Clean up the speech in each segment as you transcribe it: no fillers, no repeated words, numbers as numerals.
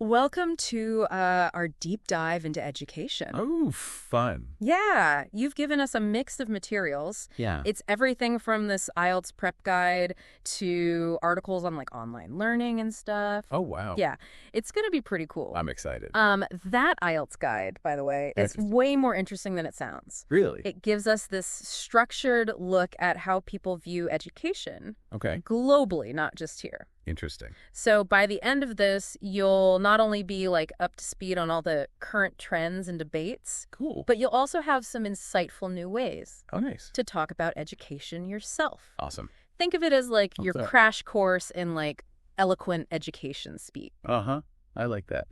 Welcome to our deep dive into education. Oh, fun. Yeah, you've given us a mix of materials. Yeah. It's everything from this IELTS prep guide to articles on like online learning and stuff. Oh, wow. Yeah, it's going to be pretty cool. I'm excited. That IELTS guide, by the way, is way more interesting than it sounds. Really? It gives us this structured look at how people view education Okay. globally, not just here. Interesting. So by the end of this, you'll not only be like up to speed on all the current trends and debates, Cool. but you'll also have some insightful new ways Oh, nice. to talk about education yourself. Awesome. Think of it as like your that? crash course in like eloquent education speak. Uh-huh. I like that.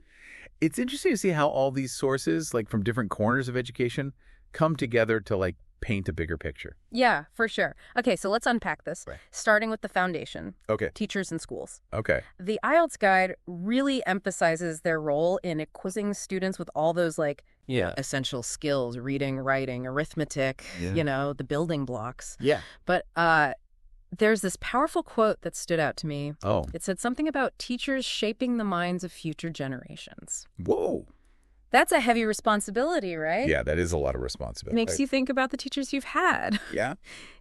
It's interesting to see how all these sources, like from different corners of education, come together to like paint a bigger picture. Yeah, for sure. Okay, so let's unpack this, Right. starting with the foundation, Okay. teachers and schools. Okay. The IELTS guide really emphasizes their role in quizzing students with all those like Yeah. essential skills, reading, writing, arithmetic, Yeah. the building blocks. Yeah. But there's this powerful quote that stood out to me. Oh. It said something about teachers shaping the minds of future generations. Whoa. That's a heavy responsibility, right? Yeah, that is a lot of responsibility. Makes you think about the teachers you've had. Yeah.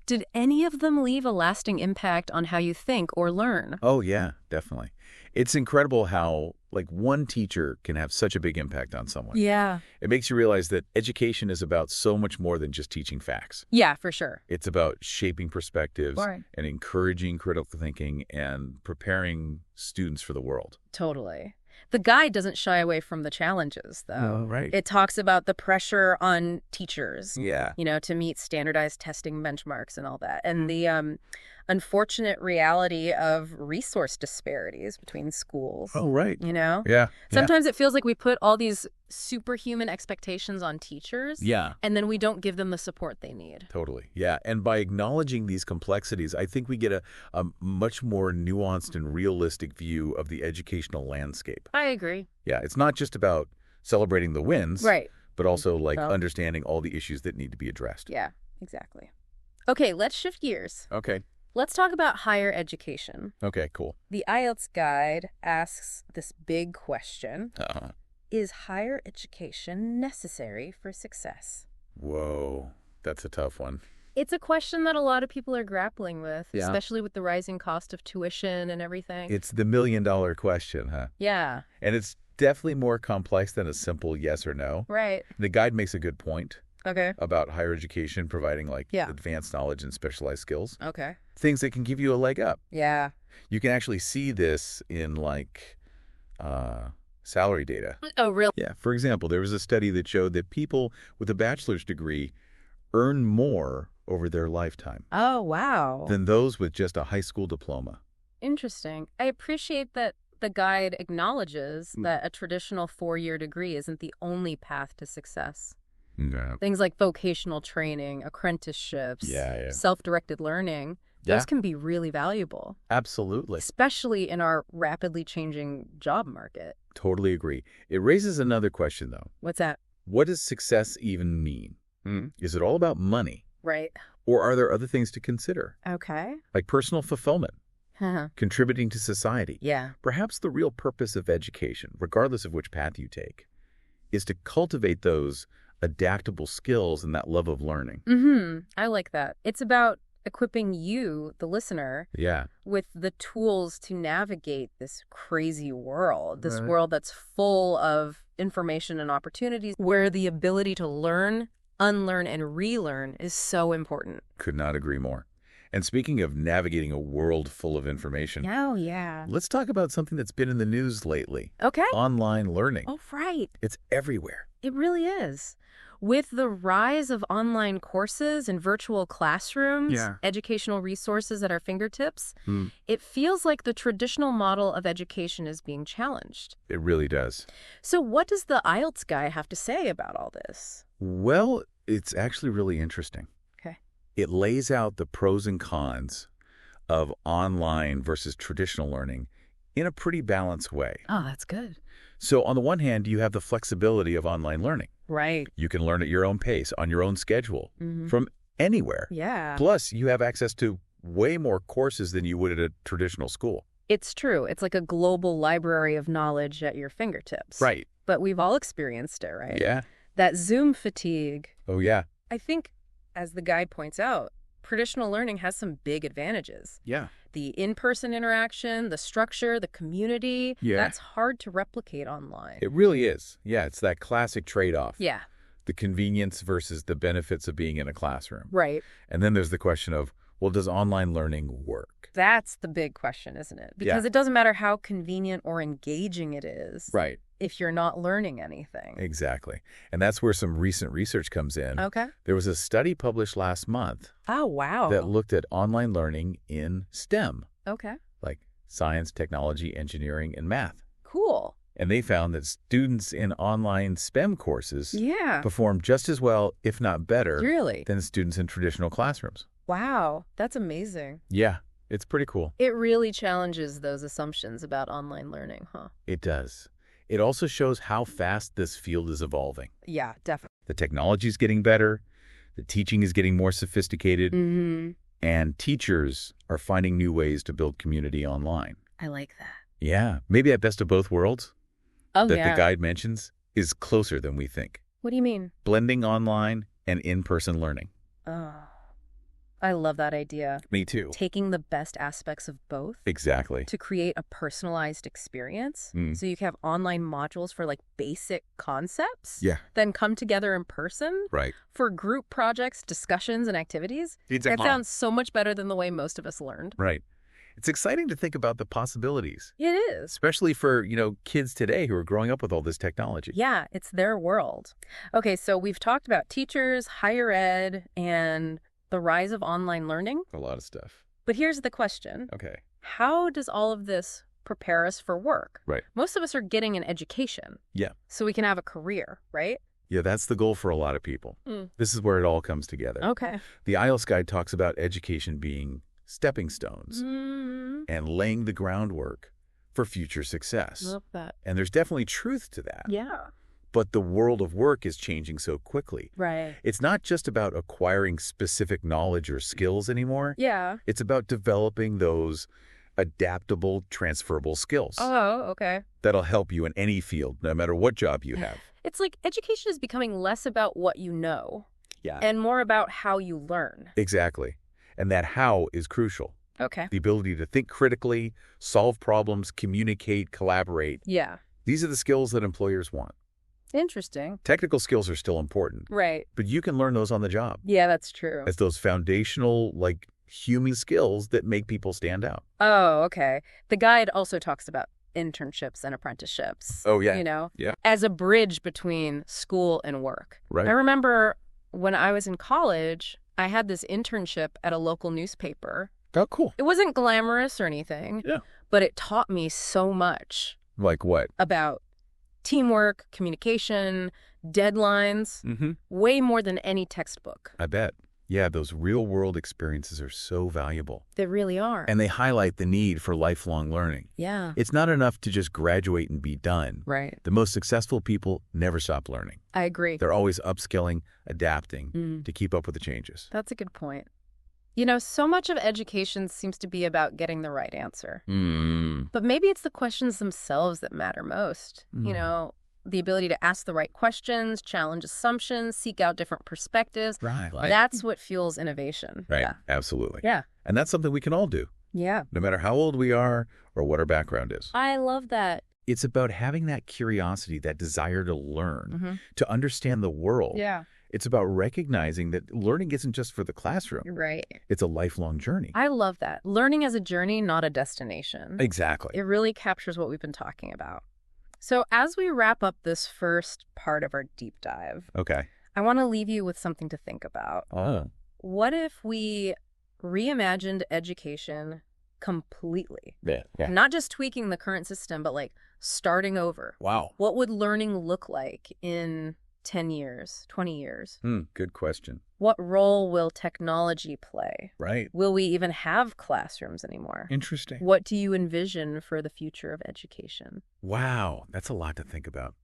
Did any of them leave a lasting impact on how you think or learn? Oh, yeah, definitely. It's incredible how, like, one teacher can have such a big impact on someone. Yeah. It makes you realize that education is about so much more than just teaching facts. Yeah, for sure. It's about shaping perspectives Right. and encouraging critical thinking and preparing students for the world. Totally. The guide doesn't shy away from the challenges, though. Oh, right. It talks about the pressure on teachers, Yeah. to meet standardized testing benchmarks and all that. And the unfortunate reality of resource disparities between schools. Oh, right. Yeah. Sometimes it feels like we put all these superhuman expectations on teachers. Yeah. And then we don't give them the support they need. Totally. Yeah. And by acknowledging these complexities, I think we get a much more nuanced and realistic view of the educational landscape. I agree. Yeah. It's not just about celebrating the wins. Right. But also like Well- understanding all the issues that need to be addressed. Yeah, exactly. Okay, let's shift gears. Okay. Let's talk about higher education. Okay, cool. The IELTS guide asks this big question. Uh-huh. Is higher education necessary for success? Whoa. That's a tough one. It's a question that a lot of people are grappling with, Yeah. especially with the rising cost of tuition and everything. It's the million-dollar question, huh? Yeah, And it's definitely more complex than a simple yes or no. right. The guide makes a good point Okay. about higher education providing like Yeah. advanced knowledge and specialized skills, Okay. things that can give you a leg up. Yeah. You can actually see this in like salary data. Oh, really? Yeah. For example, there was a study that showed that people with a bachelor's degree earn more over their lifetime Oh, wow. than those with just a high school diploma. Interesting. I appreciate that the guide acknowledges that a traditional four-year degree isn't the only path to success. Yeah. Things like vocational training, apprenticeships, Yeah. self-directed learning, those can be really valuable, Absolutely. especially in our rapidly changing job market. Totally agree. It raises another question, though. What's that? What does success even mean? Is it all about money? Right. Or are there other things to consider, Okay. like personal fulfillment, Yeah. contributing to society? Perhaps the real purpose of education, regardless of which path you take, is to cultivate those adaptable skills and that love of learning. I like that. It's about equipping you, the listener, Yeah. with the tools to navigate this crazy world, this Right. world that's full of information and opportunities, where the ability to learn, unlearn, and relearn is so important. Could not agree more. And speaking of navigating a world full of information, Oh, yeah. let's talk about something that's been in the news lately. Okay. Online learning. Oh, right. It's everywhere. It really is. With the rise of online courses and virtual classrooms, educational resources at our fingertips, it feels like the traditional model of education is being challenged. It really does. So what does the IELTS guide have to say about all this? Well, it's actually really interesting. Okay. It lays out the pros and cons of online versus traditional learning in a pretty balanced way. Oh, that's good. So on the one hand, you have the flexibility of online learning. Right. You can learn at your own pace, on your own schedule, from anywhere. Yeah. Plus, you have access to way more courses than you would at a traditional school. It's true. It's like a global library of knowledge at your fingertips. Right. But we've all experienced it, right? Yeah. That Zoom fatigue. Oh, yeah. I think, as the guide points out, traditional learning has some big advantages. Yeah. The in-person interaction, the structure, the community. Yeah. That's hard to replicate online. It really is. Yeah, it's that classic trade-off. Yeah. The convenience versus the benefits of being in a classroom. Right. And then there's the question of, well, does online learning work? That's the big question, isn't it? Because it doesn't matter how convenient or engaging it is. Right. If you're not learning anything. Exactly. And that's where some recent research comes in. Okay. There was a study published last month. Oh, wow. That looked at online learning in STEM. Okay. Like science, technology, engineering, and math. Cool. And they found that students in online STEM courses performed just as well, if not better, than students in traditional classrooms. Wow. That's amazing. Yeah. It's pretty cool. It really challenges those assumptions about online learning, huh? It does. It also shows how fast this field is evolving. Yeah, definitely. The technology is getting better. The teaching is getting more sophisticated. And teachers are finding new ways to build community online. I like that. Yeah. Maybe that best of both worlds that the guide mentions is closer than we think. What do you mean? Blending online and in-person learning. Oh, I love that idea. Me too. Taking the best aspects of both. Exactly. To create a personalized experience. So you can have online modules for like basic concepts. Yeah. Then come together in person. Right. For group projects, discussions, and activities. That sounds so much better than the way most of us learned. Right. It's exciting to think about the possibilities. It is. Especially for, kids today who are growing up with all this technology. Yeah, it's their world. Okay, so we've talked about teachers, higher ed, and the rise of online learning. A lot of stuff. But here's the question. Okay. How does all of this prepare us for work? Right. Most of us are getting an education. Yeah. So we can have a career, right? Yeah, that's the goal for a lot of people. This is where it all comes together. Okay. The IELTS guide talks about education being stepping stones and laying the groundwork for future success. Love that. And there's definitely truth to that. Yeah. But the world of work is changing so quickly. Right. It's not just about acquiring specific knowledge or skills anymore. Yeah. It's about developing those adaptable, transferable skills. Oh, okay. That'll help you in any field, no matter what job you have. It's like education is becoming less about what you know. Yeah. And more about how you learn. Exactly. And that how is crucial. Okay. The ability to think critically, solve problems, communicate, collaborate. Yeah. These are the skills that employers want. Interesting. Technical skills are still important. Right. But you can learn those on the job. Yeah, that's true. As those foundational, human skills that make people stand out. Oh, okay. The guide also talks about internships and apprenticeships. Oh, yeah. Yeah. As a bridge between school and work. Right. I remember when I was in college, I had this internship at a local newspaper. Oh, cool. It wasn't glamorous or anything. Yeah. But it taught me so much. Like what? About teamwork, communication, deadlines, way more than any textbook. I bet. Yeah, those real-world experiences are so valuable. They really are. And they highlight the need for lifelong learning. Yeah. It's not enough to just graduate and be done. Right. The most successful people never stop learning. I agree. They're always upskilling, adapting to keep up with the changes. That's a good point. So much of education seems to be about getting the right answer. But maybe it's the questions themselves that matter most. The ability to ask the right questions, challenge assumptions, seek out different perspectives. Right. That's what fuels innovation. Right. Yeah. Absolutely. Yeah. And that's something we can all do. Yeah. No matter how old we are or what our background is. I love that. It's about having that curiosity, that desire to learn, to understand the world. Yeah. It's about recognizing that learning isn't just for the classroom. Right. It's a lifelong journey. I love that. Learning as a journey, not a destination. Exactly. It really captures what we've been talking about. So as we wrap up this first part of our deep dive, okay, I want to leave you with something to think about. Oh. What if we reimagined education completely? Yeah. Not just tweaking the current system, but starting over. Wow. What would learning look like in 10 years, 20 years? Good question. What role will technology play? Right. Will we even have classrooms anymore? Interesting. What do you envision for the future of education? Wow. That's a lot to think about.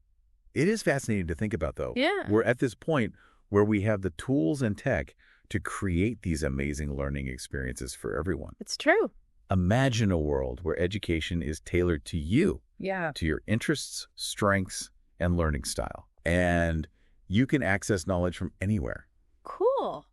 It is fascinating to think about, though. Yeah. We're at this point where we have the tools and tech to create these amazing learning experiences for everyone. It's true. Imagine a world where education is tailored to you, to your interests, strengths, and learning style. And you can access knowledge from anywhere. Cool.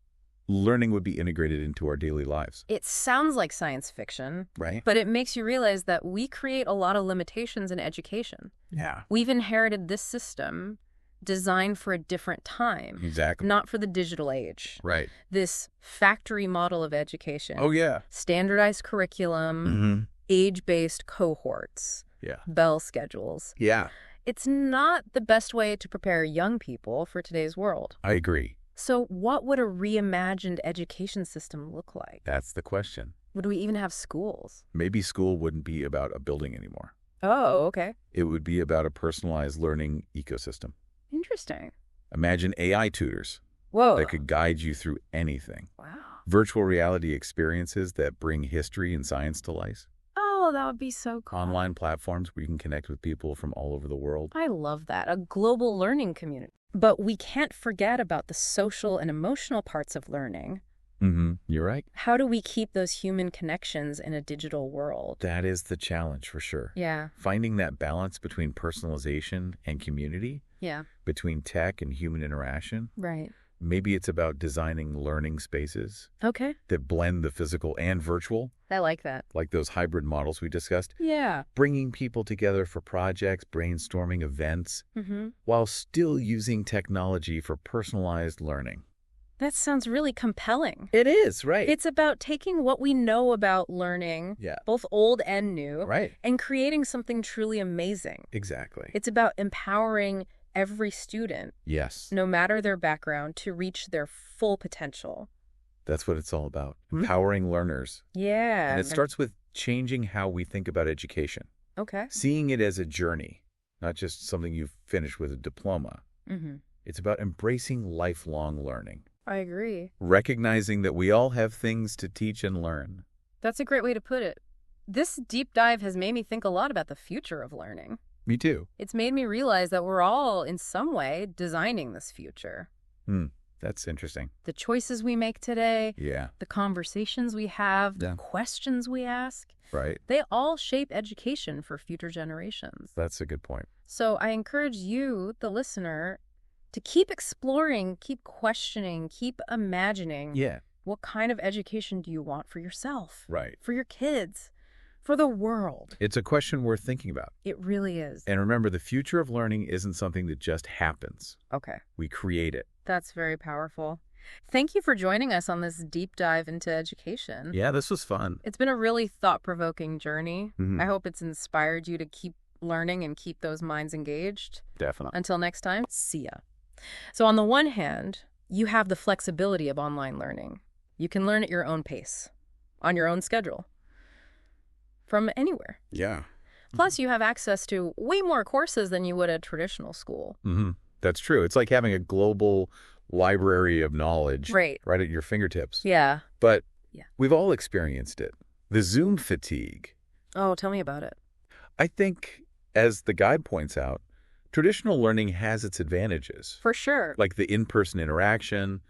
Learning would be integrated into our daily lives. It sounds like science fiction, right? But it makes you realize that we create a lot of limitations in education. Yeah. We've inherited this system designed for a different time. Exactly. Not for the digital age. Right. This factory model of education. Oh, yeah. Standardized curriculum, age-based cohorts, bell schedules. Yeah. It's not the best way to prepare young people for today's world. I agree. So what would a reimagined education system look like? That's the question. Would we even have schools? Maybe school wouldn't be about a building anymore. Oh, okay. It would be about a personalized learning ecosystem. Interesting. Imagine AI tutors that could guide you through anything. Wow. Virtual reality experiences that bring history and science to life. Oh, that would be so cool. Online platforms where you can connect with people from all over the world. I love that. A global learning community. But we can't forget about the social and emotional parts of learning. You're right. How do we keep those human connections in a digital world? That is the challenge for sure. Yeah. Finding that balance between personalization and community. Yeah. Between tech and human interaction. Right. Maybe it's about designing learning spaces. Okay. That blend the physical and virtual. I like that. Like those hybrid models we discussed. Yeah. Bringing people together for projects, brainstorming events, while still using technology for personalized learning. That sounds really compelling. It is, right. It's about taking what we know about learning, both old and new, and creating something truly amazing. Exactly. It's about empowering every student, no matter their background, to reach their full potential. That's what it's all about. Empowering learners. Yeah. And it starts with changing how we think about education. Okay. Seeing it as a journey, not just something you've finished with a diploma. It's about embracing lifelong learning. I agree. Recognizing that we all have things to teach and learn. That's a great way to put it. This deep dive has made me think a lot about the future of learning. Me too. It's made me realize that we're all, in some way, designing this future. That's interesting. The choices we make today, Yeah. the conversations we have, the questions we ask, Right. they all shape education for future generations. That's a good point. So I encourage you, the listener, to keep exploring, keep questioning, keep imagining. Yeah. What kind of education do you want for yourself? Right. For your kids? For the world? It's a question worth thinking about. It really is. And remember, the future of learning isn't something that just happens. Okay. We create it. That's very powerful. Thank you for joining us on this deep dive into education. Yeah, this was fun. It's been a really thought-provoking journey. I hope it's inspired you to keep learning and keep those minds engaged. Definitely. Until next time, see ya. So on the one hand, you have the flexibility of online learning. You can learn at your own pace, on your own schedule, from anywhere. Yeah. Plus, you have access to way more courses than you would at traditional school. That's true. It's like having a global library of knowledge right at your fingertips. Yeah. But we've all experienced it. The Zoom fatigue. Oh, tell me about it. I think, as the guide points out, traditional learning has its advantages. For sure. Like the in-person interaction,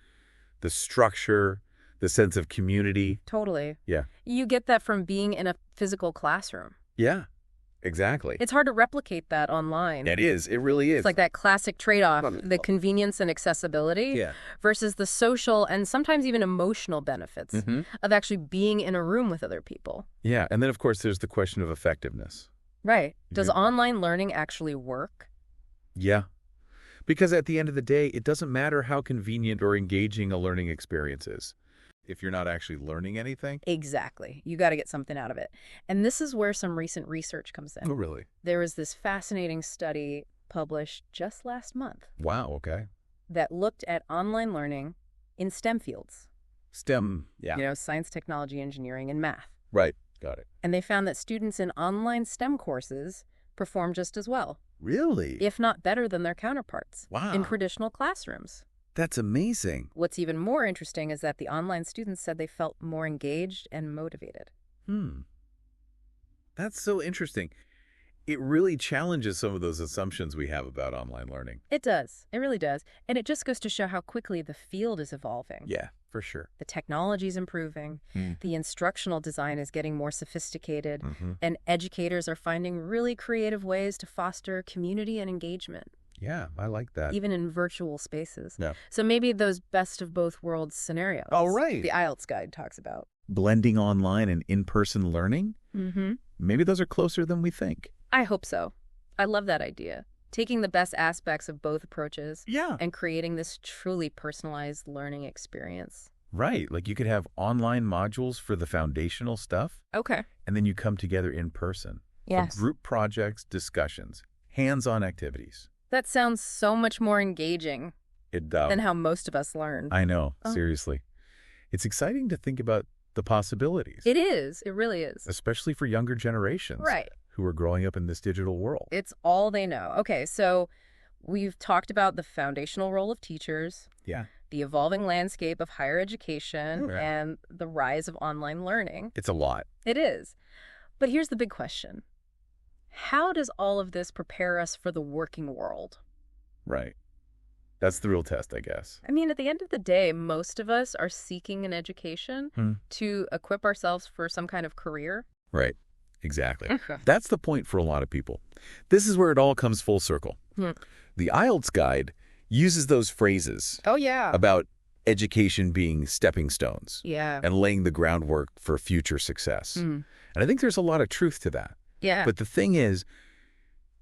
the structure, the sense of community. Totally. Yeah. You get that from being in a physical classroom. Yeah, exactly. It's hard to replicate that online. It is. It really is. It's like that classic trade-off, the convenience and accessibility versus the social and sometimes even emotional benefits of actually being in a room with other people. Yeah, and then, of course, there's the question of effectiveness. Right. Does online learning actually work? Yeah. Because at the end of the day, it doesn't matter how convenient or engaging a learning experience is. If you're not actually learning anything. Exactly. You got to get something out of it. And this is where some recent research comes in. Oh, really? There was this fascinating study published just last month. Wow, okay. That looked at online learning in STEM fields. STEM, yeah. You know, science, technology, engineering, and math. Right, got it. And they found that students in online STEM courses perform just as well. Really? If not better than their counterparts. Wow. In traditional classrooms. That's amazing. What's even more interesting is that the online students said they felt more engaged and motivated. That's so interesting. It really challenges some of those assumptions we have about online learning. It does. It really does. And it just goes to show how quickly the field is evolving. Yeah, for sure. The technology's improving, the instructional design is getting more sophisticated, and educators are finding really creative ways to foster community and engagement. Yeah, I like that. Even in virtual spaces. Yeah. So maybe those best of both worlds scenarios. Oh, right. The IELTS guide talks about. Blending online and in-person learning? Maybe those are closer than we think. I hope so. I love that idea. Taking the best aspects of both approaches and creating this truly personalized learning experience. Right. Like you could have online modules for the foundational stuff. Okay. And then you come together in person. Yes. For group projects, discussions, hands-on activities. That sounds so much more engaging than how most of us learn. I know. Seriously. It's exciting to think about the possibilities. It is. It really is. Especially for younger generations. Right. Who are growing up in this digital world. It's all they know. Okay, so we've talked about the foundational role of teachers, the evolving landscape of higher education, and the rise of online learning. It's a lot. It is. But here's the big question. How does all of this prepare us for the working world? Right. That's the real test, I guess. I mean, at the end of the day, most of us are seeking an education to equip ourselves for some kind of career. Right. Exactly. That's the point for a lot of people. This is where it all comes full circle. The IELTS guide uses those phrases about education being stepping stones and laying the groundwork for future success. And I think there's a lot of truth to that. Yeah. But the thing is,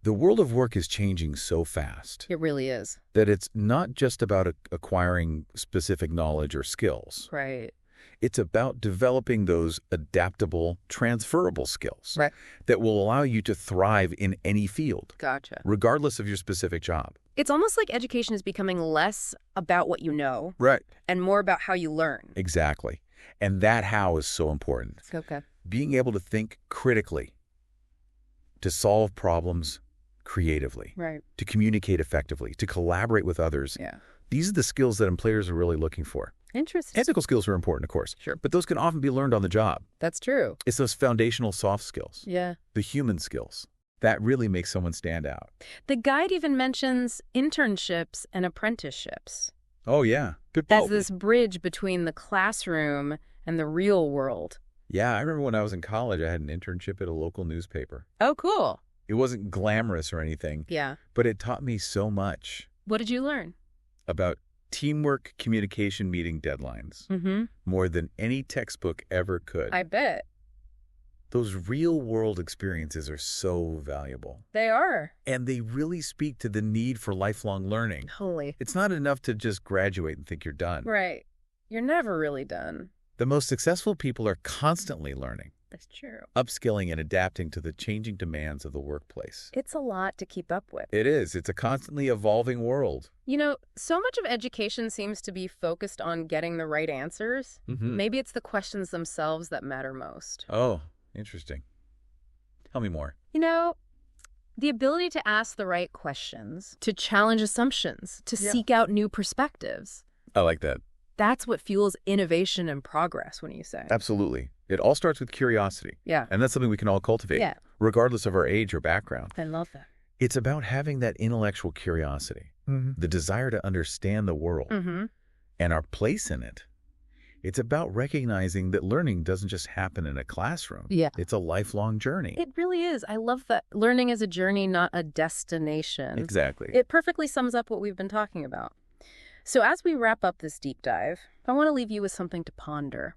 the world of work is changing so fast. It really is. That it's not just about acquiring specific knowledge or skills. Right. It's about developing those adaptable, transferable skills that will allow you to thrive in any field. Gotcha. Regardless of your specific job. It's almost like education is becoming less about what you know. Right. And more about how you learn. Exactly. And that how is so important. Okay. Being able to think critically, to solve problems creatively, to communicate effectively, to collaborate with others. Yeah. These are the skills that employers are really looking for. Interesting. Technical skills are important, of course. Sure. But those can often be learned on the job. That's true. It's those foundational soft skills. Yeah. The human skills. That really makes someone stand out. The guide even mentions internships and apprenticeships. Oh, yeah. Good That's point. this bridge between the classroom and the real world. Yeah, I remember when I was in college, I had an internship at a local newspaper. Oh, cool. It wasn't glamorous or anything. Yeah. But it taught me so much. What did you learn? About teamwork, communication, meeting deadlines. More than any textbook ever could. I bet. Those real-world experiences are so valuable. They are. And they really speak to the need for lifelong learning. Totally. It's not enough to just graduate and think you're done. Right. You're never really done. The most successful people are constantly learning. That's true. Upskilling and adapting to the changing demands of the workplace. It's a lot to keep up with. It is. It's a constantly evolving world. You know, so much of education seems to be focused on getting the right answers. Maybe it's the questions themselves that matter most. Oh, interesting. Tell me more. You know, the ability to ask the right questions, to challenge assumptions, to seek out new perspectives. I like that. That's what fuels innovation and progress, when you say. Absolutely. It all starts with curiosity. Yeah. And that's something we can all cultivate, regardless of our age or background. I love that. It's about having that intellectual curiosity, the desire to understand the world and our place in it. It's about recognizing that learning doesn't just happen in a classroom. Yeah. It's a lifelong journey. It really is. I love that. Learning is a journey, not a destination. Exactly. It perfectly sums up what we've been talking about. So as we wrap up this deep dive, I want to leave you with something to ponder.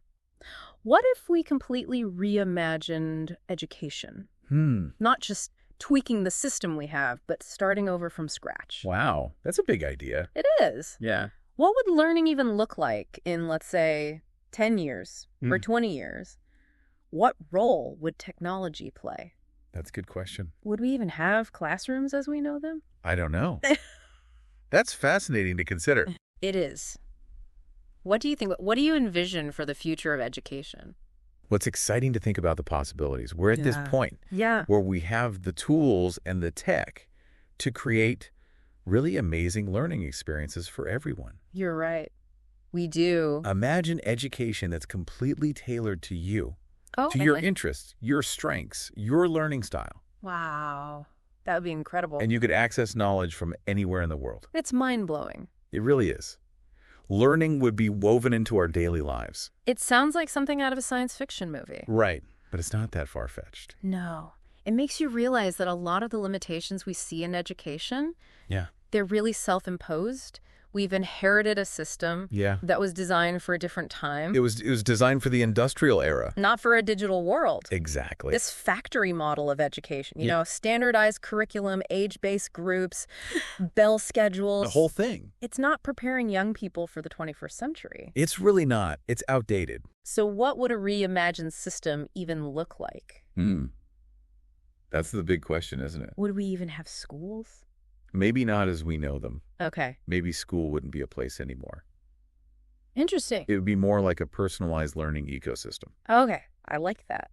What if we completely reimagined education? Not just tweaking the system we have, but starting over from scratch. Wow. That's a big idea. It is. Yeah. What would learning even look like in, let's say, 10 years or 20 years? What role would technology play? That's a good question. Would we even have classrooms as we know them? I don't know. That's fascinating to consider. It is. What do you think? What do you envision for the future of education? What's exciting to think about the possibilities. We're at this point where we have the tools and the tech to create really amazing learning experiences for everyone. You're right. We do. Imagine education that's completely tailored to you, to your interests, your strengths, your learning style. Wow. That would be incredible. And you could access knowledge from anywhere in the world. It's mind-blowing. It really is. Learning would be woven into our daily lives. It sounds like something out of a science fiction movie. Right, but it's not that far-fetched. No. It makes you realize that a lot of the limitations we see in education, they're really self-imposed. We've inherited a system that was designed for a different time. It was designed for the industrial era. Not for a digital world. Exactly. This factory model of education, you know, standardized curriculum, age-based groups, bell schedules. The whole thing. It's not preparing young people for the 21st century. It's really not. It's outdated. So what would a reimagined system even look like? That's the big question, isn't it? Would we even have schools? Maybe not as we know them. Okay. Maybe school wouldn't be a place anymore. Interesting. It would be more like a personalized learning ecosystem. Okay. I like that.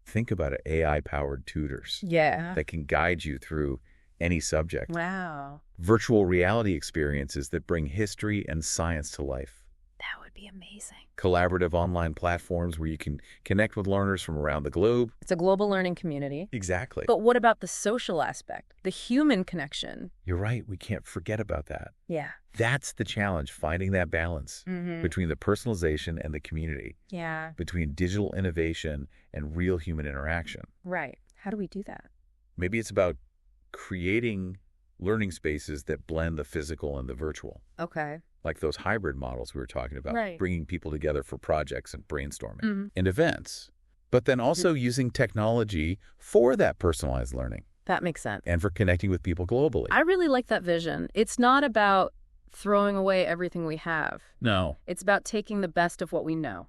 Think about it, AI-powered tutors. Yeah. That can guide you through any subject. Wow. Virtual reality experiences that bring history and science to life. That would be amazing. Collaborative online platforms where you can connect with learners from around the globe. It's a global learning community. Exactly. But what about the social aspect, the human connection? You're right. We can't forget about that. Yeah. That's the challenge, finding that balance between the personalization and the community. Yeah. Between digital innovation and real human interaction. Right. How do we do that? Maybe it's about creating learning spaces that blend the physical and the virtual. Okay. Like those hybrid models we were talking about, right. Bringing people together for projects and brainstorming and events, but then also using technology for that personalized learning. That makes sense. And for connecting with people globally. I really like that vision. It's not about throwing away everything we have. No. It's about taking the best of what we know.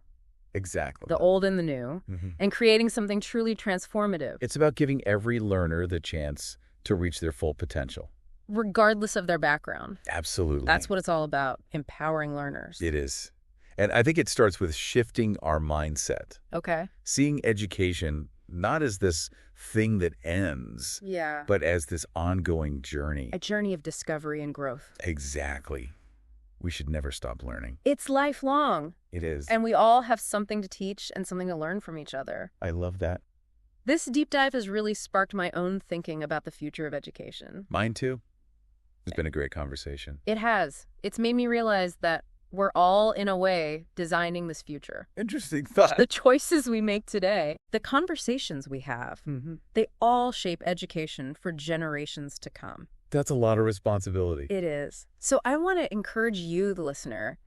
Exactly. The old and the new, and creating something truly transformative. It's about giving every learner the chance to reach their full potential. Regardless of their background. Absolutely. That's what it's all about, empowering learners. It is. And I think it starts with shifting our mindset. Okay. Seeing education not as this thing that ends, but as this ongoing journey. A journey of discovery and growth. Exactly. We should never stop learning. It's lifelong. It is. And we all have something to teach and something to learn from each other. I love that. This deep dive has really sparked my own thinking about the future of education. Mine too. It's been a great conversation. It has. It's made me realize that we're all, in a way, designing this future. Interesting thought. The choices we make today, the conversations we have, they all shape education for generations to come. That's a lot of responsibility. It is. So I want to encourage you, the listener,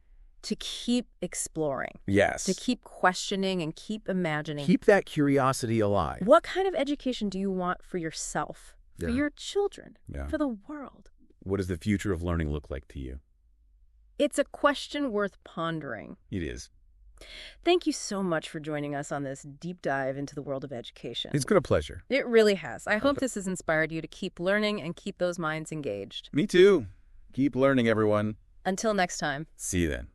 to keep exploring. Yes. To keep questioning and keep imagining. Keep that curiosity alive. What kind of education do you want for yourself, for your children, for the world? What does the future of learning look like to you? It's a question worth pondering. It is. Thank you so much for joining us on this deep dive into the world of education. It's been a pleasure. It really has. I hope this has inspired you to keep learning and keep those minds engaged. Me too. Keep learning, everyone. Until next time. See you then.